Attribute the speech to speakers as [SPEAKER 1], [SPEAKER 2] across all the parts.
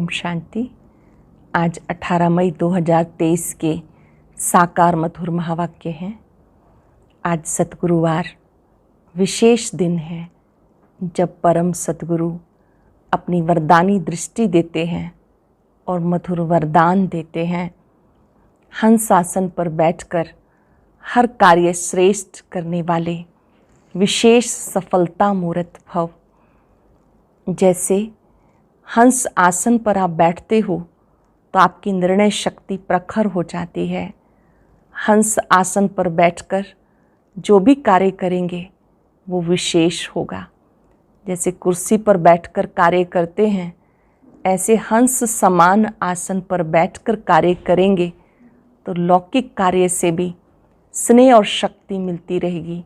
[SPEAKER 1] ओम शांति। आज 18 मई 2023 के साकार मधुर महावाक्य हैं। आज सतगुरुवार विशेष दिन है जब परम सतगुरु अपनी वरदानी दृष्टि देते हैं और मधुर वरदान देते हैं। हंस आसन पर बैठकर हर कार्य श्रेष्ठ करने वाले विशेष सफलता मूर्त भव। जैसे हंस आसन पर आप बैठते हो तो आपकी निर्णय शक्ति प्रखर हो जाती है। हंस आसन पर बैठकर जो भी कार्य करेंगे वो विशेष होगा। जैसे कुर्सी पर बैठकर कार्य करते हैं, ऐसे हंस समान आसन पर बैठकर कार्य करेंगे तो लौकिक कार्य से भी स्नेह और शक्ति मिलती रहेगी।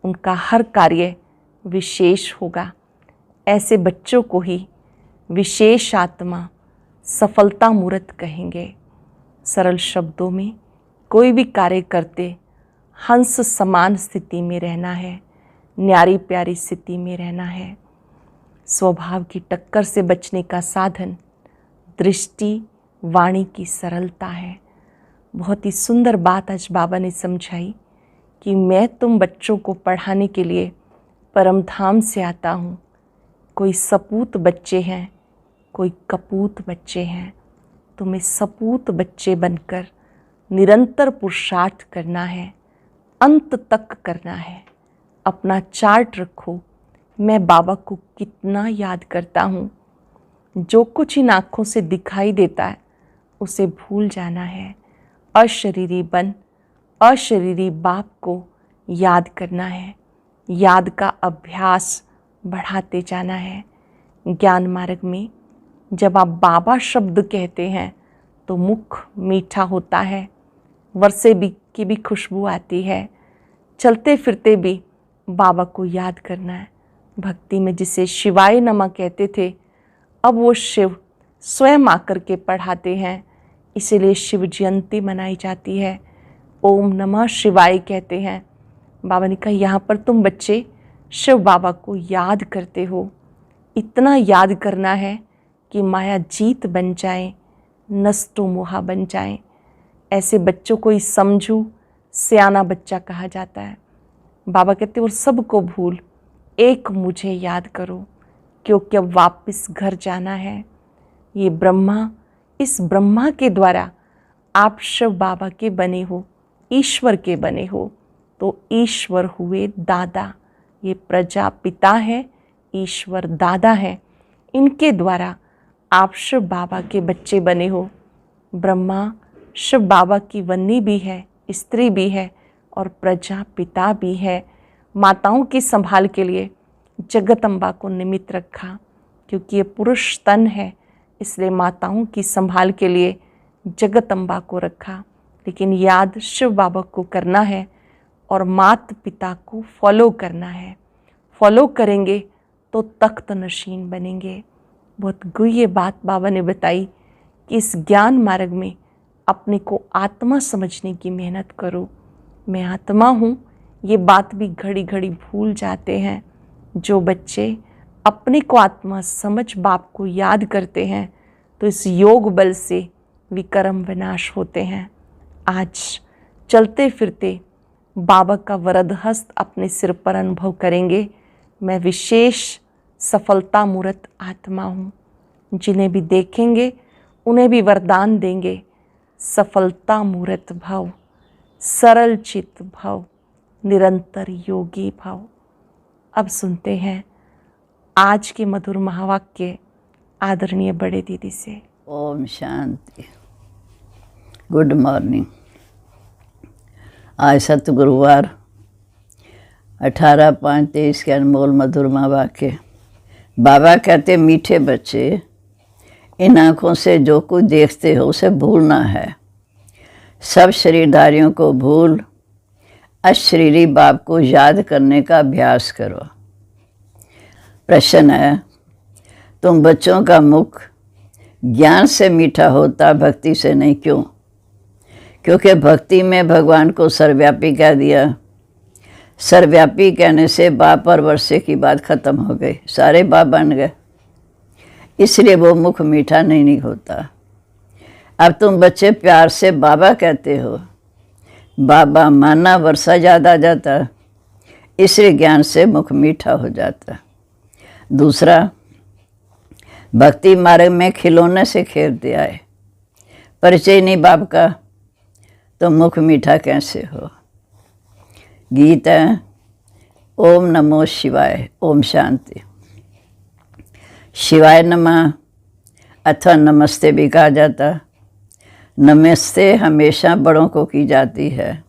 [SPEAKER 1] उनका हर कार्य विशेष होगा। ऐसे बच्चों को ही विशेष आत्मा सफलता मूर्त कहेंगे। सरल शब्दों में कोई भी कार्य करते हंस समान स्थिति में रहना है, न्यारी प्यारी स्थिति में रहना है। स्वभाव की टक्कर से बचने का साधन दृष्टि वाणी की सरलता है। बहुत ही सुंदर बात आज बाबा ने समझाई कि मैं तुम बच्चों को पढ़ाने के लिए परम धाम से आता हूँ। कोई सपूत बच्चे हैं, कोई कपूत बच्चे हैं। तुम्हें सपूत बच्चे बनकर निरंतर पुरुषार्थ करना है, अंत तक करना है। अपना चार्ट रखो, मैं बाबा को कितना याद करता हूँ। जो कुछ इन आँखों से दिखाई देता है उसे भूल जाना है। अशरीरी बन अशरीरी बाप को याद करना है। याद का अभ्यास बढ़ाते जाना है। ज्ञान मार्ग में जब आप बाबा शब्द कहते हैं तो मुख मीठा होता है, वर्षे भी की भी खुशबू आती है। चलते फिरते भी बाबा को याद करना है। भक्ति में जिसे शिवाय नमः कहते थे, अब वो शिव स्वयं आकर के पढ़ाते हैं, इसीलिए शिव जयंती मनाई जाती है। ओम नमः शिवाय कहते हैं। बाबा ने कहा यहाँ पर तुम बच्चे शिव बाबा को याद करते हो। इतना याद करना है कि माया जीत बन जाए, नष्टो मोहा बन जाए। ऐसे बच्चों को ही समझू सियाना बच्चा कहा जाता है। बाबा कहते और सबको भूल एक मुझे याद करो, क्योंकि अब वापस घर जाना है। ये ब्रह्मा, इस ब्रह्मा के द्वारा आप शिव बाबा के बने हो, ईश्वर के बने हो, तो ईश्वर हुए दादा। ये प्रजापिता है, ईश्वर दादा है। इनके द्वारा आप शिव बाबा के बच्चे बने हो। ब्रह्मा शिव बाबा की वन्नी भी है, स्त्री भी है और प्रजापिता भी है। माताओं की संभाल के लिए जगदम्बा को निमित्त रखा, क्योंकि ये पुरुष तन है, इसलिए माताओं की संभाल के लिए जगदम्बा को रखा। लेकिन याद शिव बाबा को करना है और माता पिता को फॉलो करना है। फॉलो करेंगे तो तख्त नशीन बनेंगे। बहुत गुह्य बात बाबा ने बताई कि इस ज्ञान मार्ग में अपने को आत्मा समझने की मेहनत करो। मैं आत्मा हूँ, ये बात भी घड़ी घड़ी भूल जाते हैं। जो बच्चे अपने को आत्मा समझ बाप को याद करते हैं तो इस योग बल से विकर्म विनाश होते हैं। आज चलते फिरते बाबा का वरद हस्त अपने सिर पर अनुभव करेंगे। मैं विशेष सफलता मूर्त आत्मा हूँ। जिन्हें भी देखेंगे उन्हें भी वरदान देंगे। सफलता मूर्त भव, सरल चित भव, निरंतर योगी भव। अब सुनते हैं आज के मधुर महावाक्य आदरणीय बड़े दीदी से।
[SPEAKER 2] ओम शांति। Good morning. आज सतगुरुवार 18/5/23 के अनमोल मधुर महावाक्य। बाबा कहते मीठे बच्चे, इन आँखों से जो कुछ देखते हो उसे भूलना है। सब शरीरधारियों को भूल अशरीरी बाप को याद करने का अभ्यास करो। प्रश्न है, तुम बच्चों का मुख ज्ञान से मीठा होता, भक्ति से नहीं, क्यों? क्योंकि भक्ति में भगवान को सर्वव्यापी कह दिया। सर्वव्यापी कहने से बाप और वर्षे की बात खत्म हो गई, सारे बाप बन गए। इसलिए वो मुख मीठा नहीं होता। अब तुम बच्चे प्यार से बाबा कहते हो, बाबा माना वर्षा याद आ जाता, इसलिए ज्ञान से मुख मीठा हो जाता। दूसरा, भक्ति मार्ग में खिलौने से खेल दिया है, परिचय नहीं बाप का, तो मुख मीठा कैसे हो। गीत है ओम नमो शिवाय, ओम शांति। शिवाय नमः अथवा नमस्ते भी कहा जाता। नमस्ते हमेशा बड़ों को की जाती है।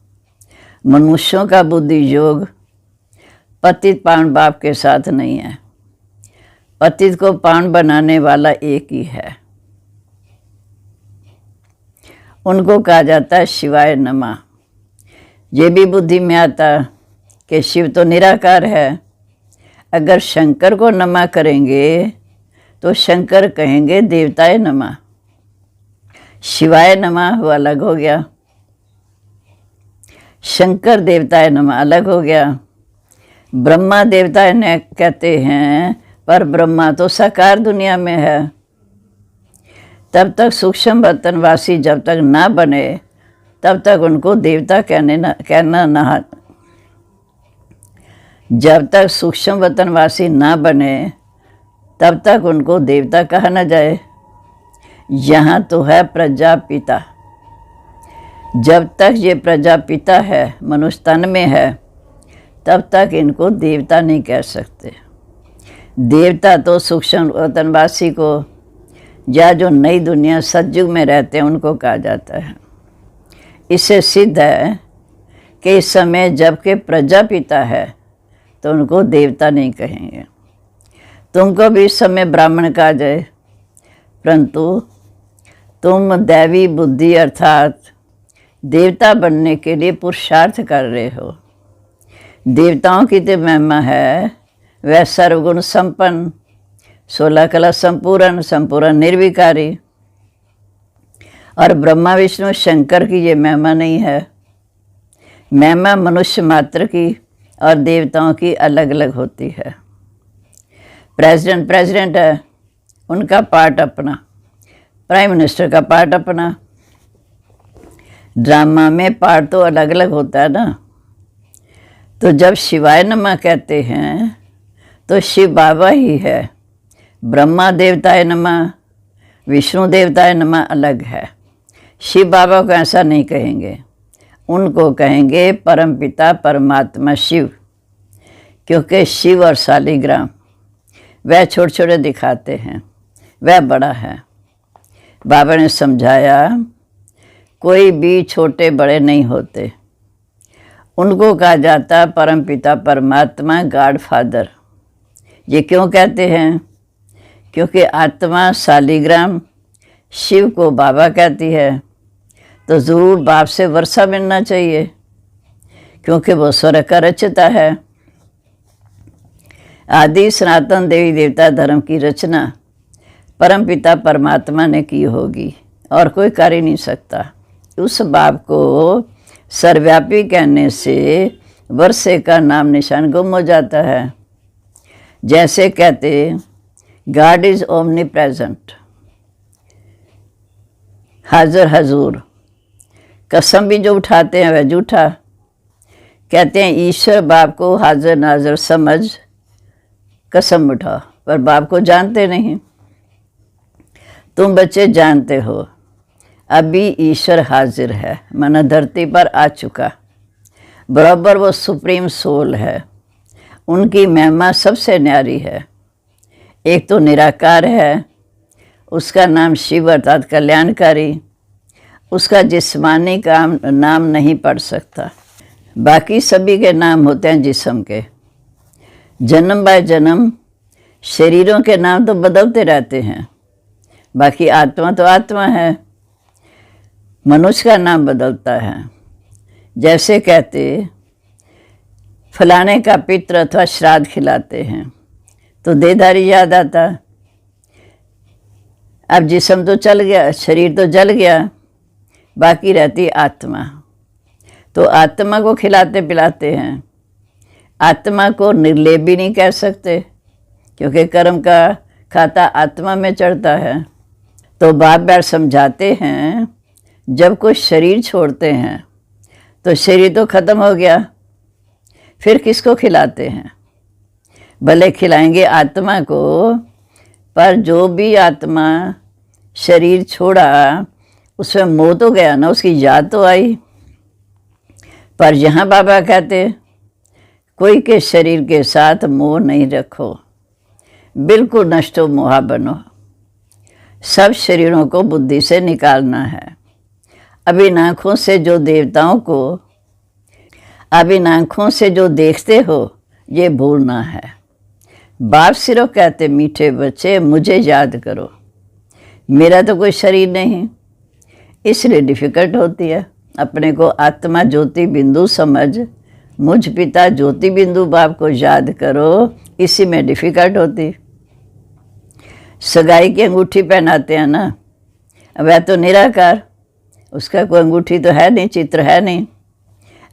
[SPEAKER 2] मनुष्यों का बुद्धि योग पतित पावन बाप के साथ नहीं है। पतित को पावन बनाने वाला एक ही है, उनको कहा जाता है शिवाय नमः। ये भी बुद्धि में आता कि शिव तो निराकार है, अगर शंकर को नमः करेंगे तो शंकर कहेंगे देवताय नमः। शिवाय नमः वो अलग हो गया, शंकर देवताय नमः अलग हो गया। ब्रह्मा देवताय ने कहते हैं, पर ब्रह्मा तो साकार दुनिया में है। तब तक सूक्ष्म बर्तनवासी जब तक ना बने तब तक उनको देवता कहना ना, जब तक सूक्ष्म बर्तनवासी ना बने तब तक उनको देवता कहा न जाए। यहाँ तो है प्रजापिता, जब तक ये प्रजापिता है, मनुष्य तन में है, तब तक इनको देवता नहीं कह सकते। देवता तो सूक्ष्म बर्तनवासी को या जो नई दुनिया सतयुग में रहते हैं उनको कहा जाता है। इससे सिद्ध है कि इस समय जबकि प्रजापिता है तो उनको देवता नहीं कहेंगे। तुमको भी इस समय ब्राह्मण कहा जाए, परंतु तुम दैवी बुद्धि अर्थात देवता बनने के लिए पुरुषार्थ कर रहे हो। देवताओं की तो महिमा है, वह सर्वगुण संपन्न, 16 कला संपूर्ण, संपूर्ण निर्विकारी। और ब्रह्मा विष्णु शंकर की ये महिमा नहीं है। महिमा मनुष्य मात्र की और देवताओं की अलग अलग होती है। प्रेसिडेंट है, उनका पार्ट अपना, प्राइम मिनिस्टर का पार्ट अपना। ड्रामा में पार्ट तो अलग अलग होता है ना। तो जब शिवाय नमः कहते हैं तो शिव बाबा ही है। ब्रह्मा देवताय नमः, विष्णु देवताय नमः अलग है। शिव बाबा को ऐसा नहीं कहेंगे, उनको कहेंगे परमपिता परमात्मा शिव, क्योंकि शिव और शालिग्राम वह छोटे छोटे दिखाते हैं, वह बड़ा है। बाबा ने समझाया कोई भी छोटे बड़े नहीं होते, उनको कहा जाता परमपिता परमात्मा गॉड फादर। ये क्यों कहते हैं? क्योंकि आत्मा शालिग्राम शिव को बाबा कहती है, तो ज़रूर बाप से वर्षा मिलना चाहिए, क्योंकि वो स्वर्ग का रचयिता है। आदि सनातन देवी देवता धर्म की रचना परमपिता परमात्मा ने की होगी और कोई कर ही नहीं सकता। उस बाप को सर्वव्यापी कहने से वर्षे का नाम निशान गुम हो जाता है। जैसे कहते गॉड इज ओमनी प्रेजेंट, हाजिर हजूर। कसम भी जो उठाते हैं वह झूठा। कहते हैं ईश्वर बाप को हाजिर नाजिर समझ कसम उठाओ, पर बाप को जानते नहीं। तुम बच्चे जानते हो अभी ईश्वर हाजिर है, माना धरती पर आ चुका, बराबर वो सुप्रीम सोल है। उनकी महिमा सबसे न्यारी है। एक तो निराकार है, उसका नाम शिव अर्थात कल्याणकारी। उसका जिस्मानी काम नाम नहीं पढ़ सकता, बाकी सभी के नाम होते हैं जिस्म के। जन्म बाय जन्म शरीरों के नाम तो बदलते रहते हैं, बाकी आत्मा तो आत्मा है। मनुष्य का नाम बदलता है। जैसे कहते फलाने का पितृ अथवा श्राद्ध खिलाते हैं तो देहधारी याद आता। अब जिस्म तो चल गया, शरीर तो जल गया, बाकी रहती आत्मा। तो आत्मा को खिलाते पिलाते हैं। आत्मा को निर्लेप भी नहीं कह सकते, क्योंकि कर्म का खाता आत्मा में चढ़ता है। तो बाप बैठ समझाते हैं, जब कोई शरीर छोड़ते हैं तो शरीर तो खत्म हो गया, फिर किसको खिलाते हैं? भले खिलाएंगे आत्मा को, पर जो भी आत्मा शरीर छोड़ा उसमें मोह तो गया ना, उसकी याद तो आई। पर यहाँ बाबा कहते कोई के शरीर के साथ मोह नहीं रखो, बिल्कुल नष्टो मोहा बनो। सब शरीरों को बुद्धि से निकालना है। अब इन आँखों से जो देवताओं को, अब इन आँखों से जो देखते हो, ये भूलना है। बाप सिर्फ कहते मीठे बच्चे मुझे याद करो, मेरा तो कोई शरीर नहीं, इसलिए डिफ़िकल्ट होती है। अपने को आत्मा ज्योति बिंदु समझ, मुझ पिता ज्योति बिंदु बाप को याद करो, इसी में डिफ़िकल्ट होती। सगाई की अंगूठी पहनाते हैं ना, वह तो निराकार, उसका कोई अंगूठी तो है नहीं, चित्र है नहीं।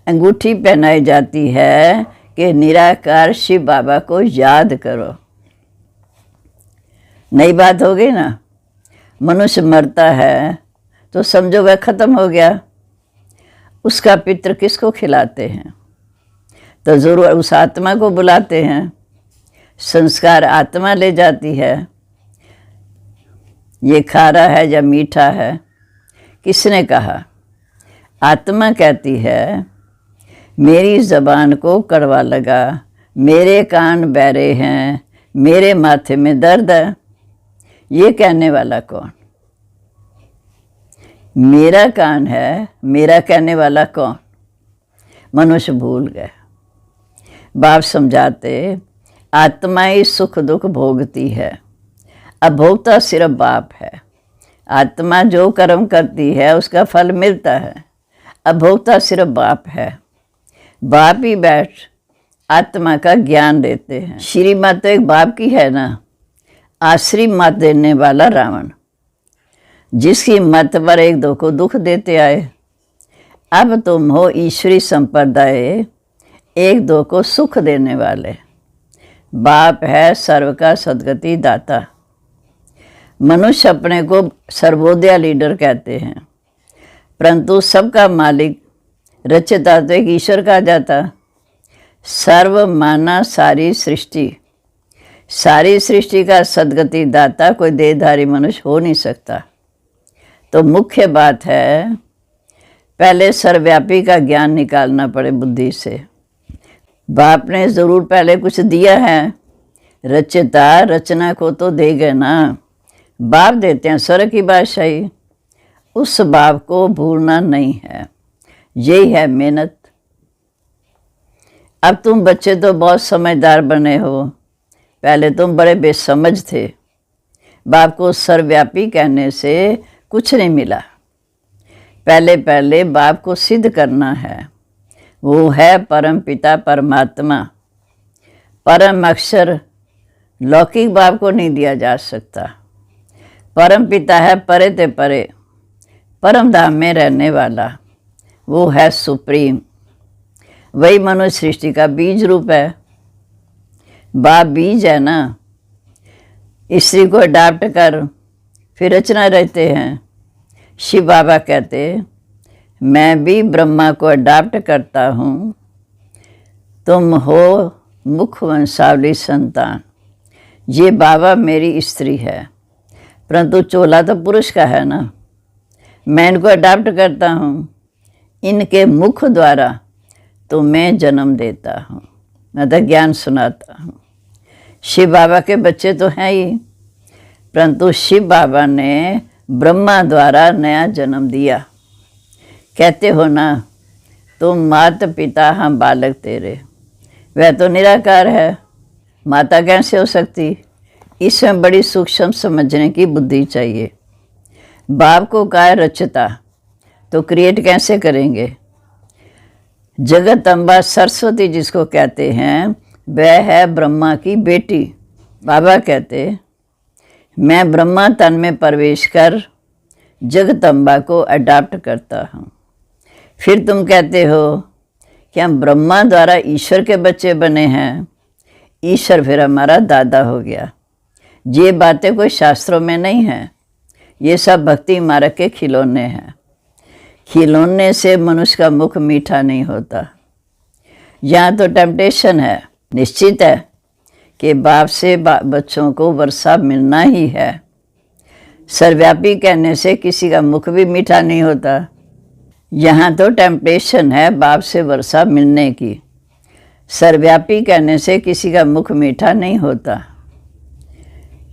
[SPEAKER 2] अंगूठी पहनाई जाती है कि निराकार शिव बाबा को याद करो। नई बात हो गई ना। मनुष्य मरता है तो समझो वह खत्म हो गया, उसका पितृ किसको खिलाते हैं? तो ज़रूर उस आत्मा को बुलाते हैं, संस्कार आत्मा ले जाती है। ये खारा है या मीठा है, किसने कहा? आत्मा कहती है मेरी ज़बान को कड़वा लगा, मेरे कान बहरे हैं, मेरे माथे में दर्द है। ये कहने वाला कौन? मेरा कान है, मेरा कहने वाला कौन? मनुष्य भूल गए। बाप समझाते आत्मा ही सुख दुख भोगती है, अब भोगता सिर्फ बाप है। आत्मा जो कर्म करती है उसका फल मिलता है, अब भोगता सिर्फ बाप है। बाप ही बैठ आत्मा का ज्ञान देते हैं। श्री माँ तो एक बाप की है ना, आश्री मत देने वाला रावण, जिसकी मत पर एक दो को दुख देते आए। अब तुम हो ईश्वरी संप्रदाय, एक दो को सुख देने वाले। बाप है सर्व का सद्गति दाता। मनुष्य अपने को सर्वोदय लीडर कहते हैं, परंतु सबका मालिक रचता तो एक ईश्वर कहा जाता। सर्व माना सारी सृष्टि, सारी सृष्टि का सद्गति दाता कोई देहधारी मनुष्य हो नहीं सकता। तो मुख्य बात है पहले सर्वव्यापी का ज्ञान निकालना पड़े बुद्धि से। बाप ने ज़रूर पहले कुछ दिया है, रचता रचना को तो देगा ना। बाप देते हैं स्वर्ग की बादशाही, उस बाप को भूलना नहीं है। यही है मेहनत। अब तुम बच्चे तो बहुत समझदार बने हो, पहले तुम बड़े बेसमझ थे। बाप को सर्वव्यापी कहने से कुछ नहीं मिला। पहले पहले बाप को सिद्ध करना है। वो है परम पिता परमात्मा, परम अक्षर। लौकिक बाप को नहीं दिया जा सकता। परम पिता है परे ते परे, परम धाम में रहने वाला, वो है सुप्रीम। वही मनुष्य सृष्टि का बीज रूप है। बाप बीज है ना, स्त्री को अडाप्ट कर फिर रचना रहते हैं। शिव बाबा कहते मैं भी ब्रह्मा को अडाप्ट करता हूँ, तुम हो मुख वंशावली संतान। ये बाबा मेरी स्त्री है, परंतु चोला तो पुरुष का है ना। मैं इनको अडाप्ट करता हूँ, इनके मुख द्वारा तो मैं जन्म देता हूँ, मैं तो ज्ञान सुनाता हूँ। शिव बाबा के बच्चे तो हैं ही, परंतु शिव बाबा ने ब्रह्मा द्वारा नया जन्म दिया। कहते हो ना तुम माता पिता हम बालक तेरे, वह तो निराकार है, माता कैसे हो सकती? इसमें बड़ी सूक्ष्म समझने की बुद्धि चाहिए। बाप को काय रचता, तो क्रिएट कैसे करेंगे? जगत अम्बा सरस्वती जिसको कहते हैं, वह है ब्रह्मा की बेटी। बाबा कहते मैं ब्रह्मा तन में प्रवेश कर जगदम्बा को अडाप्ट करता हूँ। फिर तुम कहते हो कि हम ब्रह्मा द्वारा ईश्वर के बच्चे बने हैं। ईश्वर फिर हमारा दादा हो गया। ये बातें कोई शास्त्रों में नहीं हैं, ये सब भक्ति मार्ग के खिलौने हैं। खिलौने से मनुष्य का मुख मीठा नहीं होता। यहाँ तो टेम्पटेशन है, निश्चित है कि बाप से बच्चों को वर्षा मिलना ही है। सर्वव्यापी कहने से किसी का मुख भी मीठा नहीं होता। यहाँ तो टेम्पटेशन है बाप से वर्षा मिलने की। सर्वव्यापी कहने से किसी का मुख मीठा नहीं होता।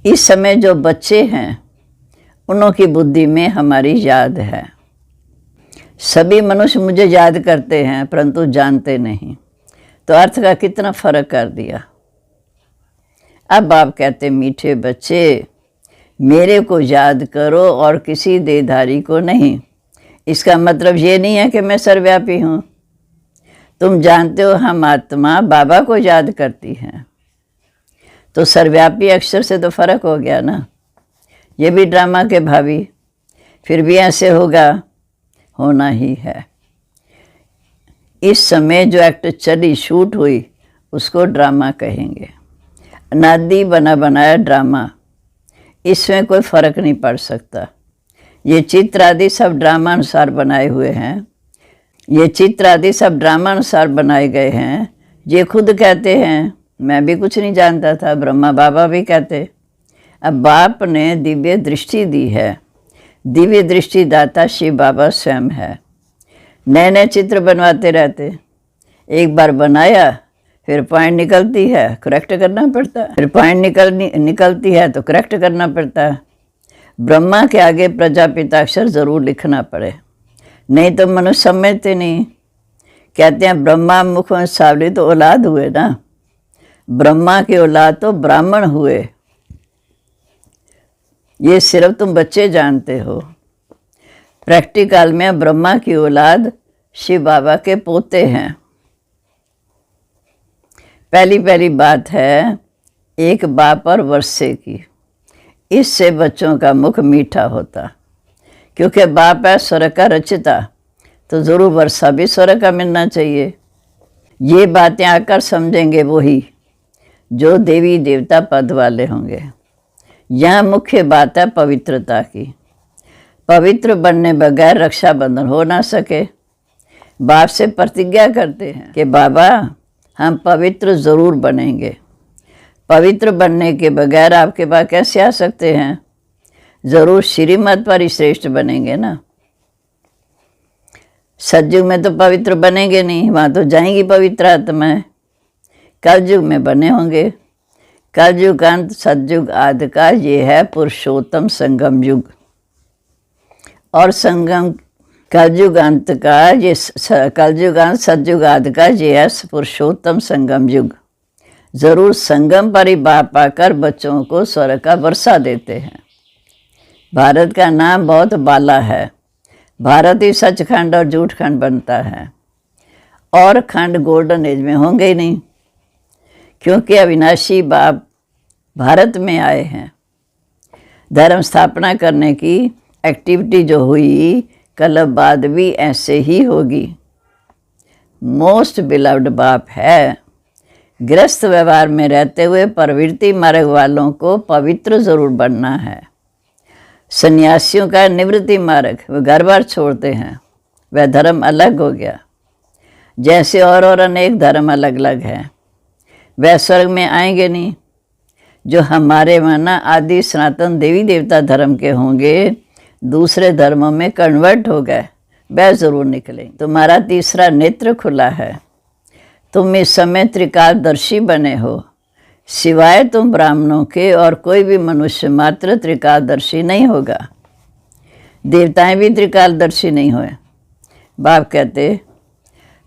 [SPEAKER 2] इस समय जो बच्चे हैं उन्हों की बुद्धि में हमारी याद है। सभी मनुष्य मुझे याद करते हैं परंतु जानते नहीं। तो अर्थ का कितना फर्क कर दिया। अब बाप कहते मीठे बच्चे मेरे को याद करो और किसी देहधारी को नहीं। इसका मतलब ये नहीं है कि मैं सर्वव्यापी हूँ। तुम जानते हो हम आत्मा बाबा को याद करती हैं, तो सर्वव्यापी अक्षर से तो फर्क हो गया ना। ये भी ड्रामा के भावी, फिर भी ऐसे होगा, होना ही है। इस समय जो एक्ट चली, शूट हुई, उसको ड्रामा कहेंगे। अनादि बना बनाया ड्रामा, इसमें कोई फर्क नहीं पड़ सकता। ये चित्र आदि सब ड्रामा अनुसार बनाए हुए हैं। ये चित्र आदि सब ड्रामा अनुसार बनाए गए हैं। ये खुद कहते हैं मैं भी कुछ नहीं जानता था, ब्रह्मा बाबा भी कहते। अब बाप ने दिव्य दृष्टि दी है। दिव्य दृष्टि दाता शिव बाबा स्वयं है। नए नए चित्र बनवाते रहते। एक बार बनाया फिर पॉइंट निकलती है, करेक्ट करना पड़ता है। फिर पॉइंट निकलती है तो करेक्ट करना पड़ता है। ब्रह्मा के आगे प्रजापिता अक्षर ज़रूर लिखना पड़े, नहीं तो मनुष्य समझते नहीं। कहते हैं ब्रह्मा मुख में सावली तो औलाद हुए ना। ब्रह्मा की औलाद तो ब्राह्मण हुए। ये सिर्फ तुम बच्चे जानते हो। प्रैक्टिकल में ब्रह्मा की औलाद शिव बाबा के पोते हैं। पहली बात है एक बाप और वर्षे की। इससे बच्चों का मुख मीठा होता, क्योंकि बाप है स्वर्ग का रचिता, तो ज़रूर वर्षा भी स्वर्ग का मिलना चाहिए। ये बातें आकर समझेंगे वही जो देवी देवता पद वाले होंगे। यह मुख्य बात है पवित्रता की। पवित्र बनने बगैर रक्षाबंधन हो ना सके। बाप से प्रतिज्ञा करते हैं कि बाबा हम पवित्र ज़रूर बनेंगे। पवित्र बनने के बगैर आपके पास कैसे आ सकते हैं? ज़रूर श्रीमत पर ही श्रेष्ठ बनेंगे ना। सतयुग में तो पवित्र बनेंगे नहीं, वहाँ तो जाएंगी पवित्र आत्माएं। कलयुग में बने होंगे। कलयुग अंत सतयुग आदि का ये है पुरुषोत्तम संगम युग। और संगम कलयुग अंत का ये कलयुग अंत सतयुग आदि का ये है पुरुषोत्तम संगम युग। ज़रूर संगम पर ही बाप आकर बच्चों को स्वर्ग का वर्षा देते हैं। भारत का नाम बहुत बाला है। भारत ही सचखंड और झूठखंड बनता है, और खंड गोल्डन एज में होंगे ही नहीं, क्योंकि अविनाशी बाप भारत में आए हैं। धर्म स्थापना करने की एक्टिविटी जो हुई कल बाद भी ऐसे ही होगी। मोस्ट बिलव्ड बाप है। गृहस्थ व्यवहार में रहते हुए प्रवृत्ति मार्ग वालों को पवित्र ज़रूर बनना है। सन्यासियों का निवृत्ति मार्ग, वे घर बार छोड़ते हैं, वह धर्म अलग हो गया। जैसे और अनेक धर्म अलग अलग हैं, वह स्वर्ग में आएंगे नहीं। जो हमारे माना आदि सनातन देवी देवता धर्म के होंगे, दूसरे धर्मों में कन्वर्ट हो गए, वह ज़रूर निकलेंगे। तुम्हारा तीसरा नेत्र खुला है। तुम इस समय त्रिकालदर्शी बने हो। सिवाय तुम ब्राह्मणों के और कोई भी मनुष्य मात्र त्रिकालदर्शी नहीं होगा। देवताएं भी त्रिकालदर्शी नहीं हुए। बाप कहते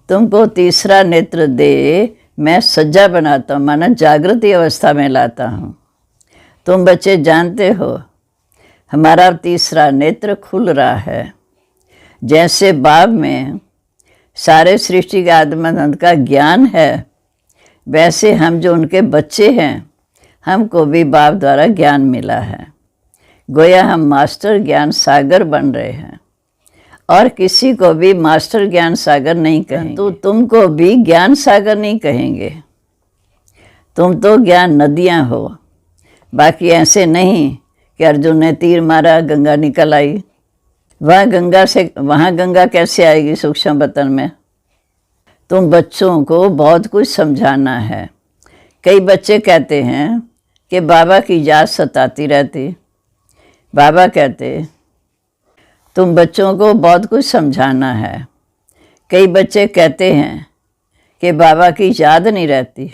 [SPEAKER 2] तुमको तीसरा नेत्र दे मैं सज्जा बनाता हूँ, माना जागृति अवस्था में लाता हूँ। तुम बच्चे जानते हो हमारा तीसरा नेत्र खुल रहा है। जैसे बाप में सारे सृष्टि के आत्मानंद का ज्ञान है, वैसे हम जो उनके बच्चे हैं, हमको भी बाप द्वारा ज्ञान मिला है। गोया हम मास्टर ज्ञान सागर बन रहे हैं, और किसी को भी मास्टर ज्ञान सागर नहीं कहेंगे। तो तुमको भी ज्ञान सागर नहीं कहेंगे। तुम तो ज्ञान नदियाँ हो। बाकी ऐसे नहीं कि अर्जुन ने तीर मारा गंगा निकल आई। वहाँ गंगा कैसे आएगी सूक्ष्म बतन में। तुम बच्चों को बहुत कुछ समझाना है। कई बच्चे कहते हैं कि बाबा की याद सताती रहती। बाबा कहते तुम बच्चों को बहुत कुछ समझाना है। कई बच्चे कहते हैं कि बाबा की याद नहीं रहती,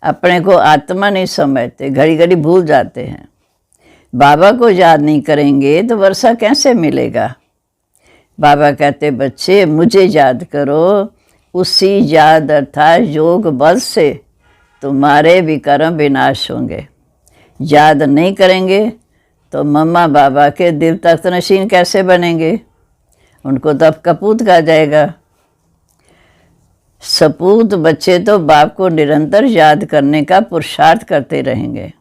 [SPEAKER 2] अपने को आत्मा नहीं समझते, घड़ी घड़ी भूल जाते हैं। बाबा को याद नहीं करेंगे तो वर्षा कैसे मिलेगा। बाबा कहते बच्चे मुझे याद करो, उसी याद अर्थात योग बल से तुम्हारे विकर्म विनाश होंगे। याद नहीं करेंगे तो मम्मा बाबा के दिल तख्त नशीन कैसे बनेंगे, उनको तो अब कपूत कहा जाएगा। सपूत बच्चे तो बाप को निरंतर याद करने का पुरुषार्थ करते रहेंगे,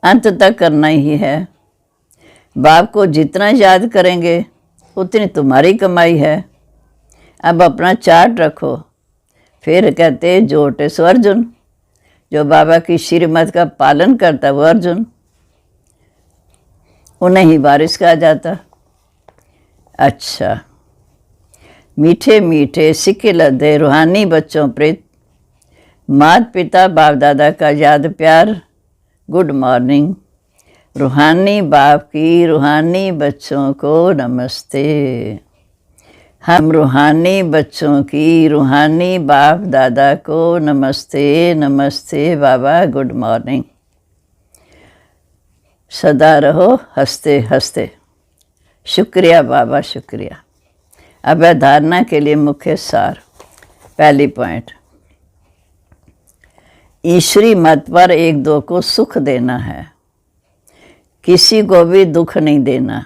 [SPEAKER 2] अंत तक करना ही है। बाप को जितना याद करेंगे उतनी तुम्हारी कमाई है। अब अपना चार्ट रखो। फिर कहते जोटे सो अर्जुन, जो बाबा की श्रीमत का पालन करता वो अर्जुन, उन्हें ही बारिश कहा जाता। अच्छा, मीठे मीठे सिक्के लदे रूहानी बच्चों प्रीत, माता पिता बाप दादा का याद प्यार, गुड मॉर्निंग। रूहानी बाप की रूहानी बच्चों को नमस्ते। हम रूहानी बच्चों की रूहानी बाप दादा को नमस्ते। नमस्ते बाबा, गुड मॉर्निंग। सदा रहो हंसते हंसते। शुक्रिया बाबा, शुक्रिया। अब धारणा के लिए मुख्य सार। पहली पॉइंट, ईश्वरी मत पर एक दो को सुख देना है, किसी को भी दुख नहीं देना।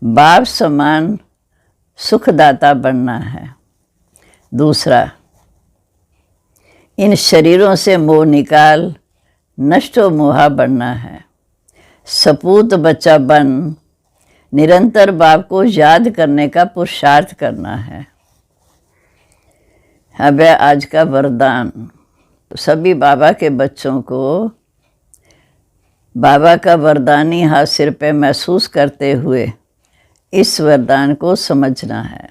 [SPEAKER 2] बाप समान सुखदाता बनना है। दूसरा, इन शरीरों से मोह निकाल नष्टो मोहा बनना है। सपूत बच्चा बन निरंतर बाप को याद करने का पुरुषार्थ करना है। अब है आज का वरदान। सभी बाबा के बच्चों को बाबा का वरदानी हाथ सिर पे महसूस करते हुए इस वरदान को समझना है।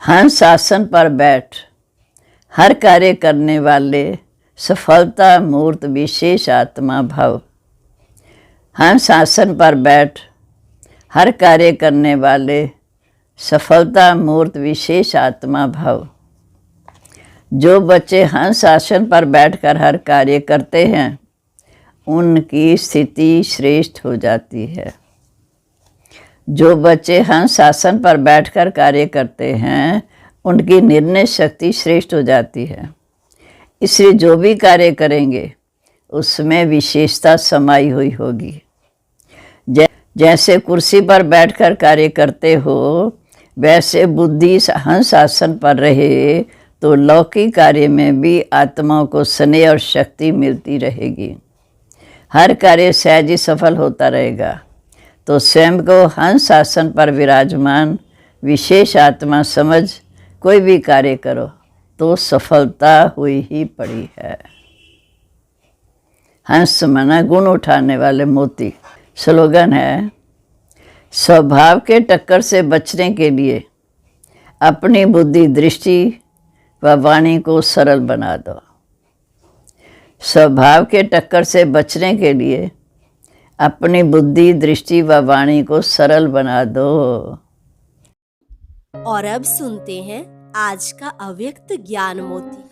[SPEAKER 2] हंस आसन पर बैठ हर कार्य करने वाले सफलता मूर्त विशेष आत्मा भव। हंस आसन पर बैठ हर कार्य करने वाले सफलता मूर्त विशेष आत्मा भव। जो बच्चे हंस आसन पर बैठकर हर कार्य करते हैं उनकी स्थिति श्रेष्ठ हो जाती है। जो बच्चे हंस आसन पर बैठकर कार्य करते हैं उनकी निर्णय शक्ति श्रेष्ठ हो जाती है। इसलिए जो भी कार्य करेंगे उसमें विशेषता समाई हुई होगी। जैसे कुर्सी पर बैठकर कार्य करते हो वैसे बुद्धि हंस आसन पर रहे तो लौकिक कार्य में भी आत्माओं को स्नेह और शक्ति मिलती रहेगी। हर कार्य सहज ही सफल होता रहेगा। तो स्वयं को हंस आसन पर विराजमान विशेष आत्मा समझ कोई भी कार्य करो तो सफलता हुई ही पड़ी है। हंस माना गुण उठाने वाले मोती। स्लोगन है, स्वभाव के टक्कर से बचने के लिए अपनी बुद्धि दृष्टि व वाणी को सरल बना दो। स्वभाव के टक्कर से बचने के लिए अपनी बुद्धि दृष्टि व वाणी को सरल बना दो।
[SPEAKER 3] और अब सुनते हैं आज का अव्यक्त ज्ञान मोती।